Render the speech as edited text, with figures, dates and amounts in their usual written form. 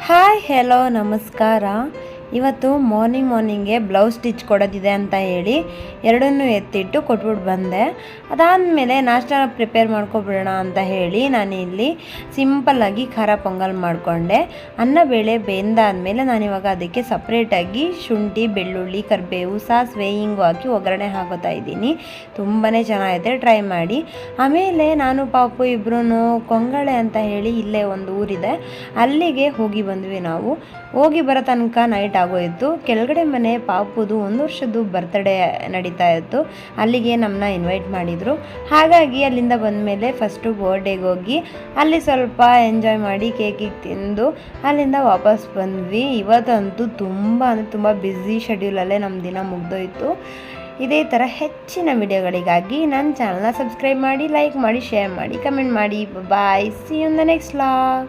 Hi hello ನಮಸ್ಕಾರ. ಇವತ್ತು ಮಾರ್ನಿಂಗ್ಗೆ blouse stitch ಕೊಡೋದಿದೆ ಅಂತ ಹೇಳಿ ಎರಡನ್ನೂ ಎತ್ತಿಟ್ಟು ಕೊಟ್ಬಿಟ್ಟು ಬಂದೆ. ಅದಾದಮೇಲೆ ನಾಷ್ಟ ಪ್ರಿಪೇರ್ ಮಾಡ್ಕೊಬಿಡೋಣ ಅಂತ ಹೇಳಿ ನಾನಿಲ್ಲಿ ಸಿಂಪಲ್ಲಾಗಿ ಖಾರ ಪೊಂಗಲ್ ಮಾಡಿಕೊಂಡೆ. ಅನ್ನ ಬೇಳೆ ಬೆಂದಾದಮೇಲೆ ನಾನಿವಾಗ ಅದಕ್ಕೆ ಸಪ್ರೇಟಾಗಿ ಶುಂಠಿ, ಬೆಳ್ಳುಳ್ಳಿ, ಕರಿಬೇವು, ಸಾಸಿವೆ, ಹಿಂಗು ಹಾಕಿ ಒಗ್ಗರಣೆ ಹಾಕೋತಾ ಇದ್ದೀನಿ. ತುಂಬಾ ಚೆನ್ನಾಗಿದೆ, ಟ್ರೈ ಮಾಡಿ. ಆಮೇಲೆ ನಾನು ಪಾಪು ಇಬ್ಬರೂ ಕೊಂಗಳೆ ಅಂತ ಹೇಳಿ ಇಲ್ಲೇ ಒಂದು ಊರಿದೆ, ಅಲ್ಲಿಗೆ ಹೋಗಿ ಬಂದ್ವಿ. ನಾವು ಹೋಗಿ ಬರೋ ತನಕ ನೈಟ್ ಆಗೋಯಿತು. ಕೆಳಗಡೆ ಮನೆ ಪಾಪುದು 1 ವರ್ಷದ್ದು ಬರ್ತ್ಡೇ ನಡೀತಾ ಇತ್ತು, ಅಲ್ಲಿಗೆ ನಮ್ಮನ್ನ ಇನ್ವೈಟ್ ಮಾಡಿದರು. ಹಾಗಾಗಿ ಅಲ್ಲಿಂದ ಬಂದಮೇಲೆ ಫಸ್ಟು ಬರ್ಡೇಗೆ ಹೋಗಿ ಅಲ್ಲಿ ಸ್ವಲ್ಪ ಎಂಜಾಯ್ ಮಾಡಿ ಕೇಕಿಗೆ ತಿಂದು ಅಲ್ಲಿಂದ ವಾಪಸ್ ಬಂದ್ವಿ. ಇವತ್ತಂತೂ ತುಂಬ ಬ್ಯುಸಿ ಶೆಡ್ಯೂಲಲ್ಲೇ ನಮ್ಮ ದಿನ ಮುಗ್ದೋಯ್ತು. ಇದೇ ಥರ ಹೆಚ್ಚಿನ ವಿಡಿಯೋಗಳಿಗಾಗಿ ನನ್ನ ಚಾನಲ್ನ ಸಬ್ಸ್ಕ್ರೈಬ್ ಮಾಡಿ, ಲೈಕ್ ಮಾಡಿ, ಶೇರ್ ಮಾಡಿ, ಕಮೆಂಟ್ ಮಾಡಿ. Bye, see you in the next vlog.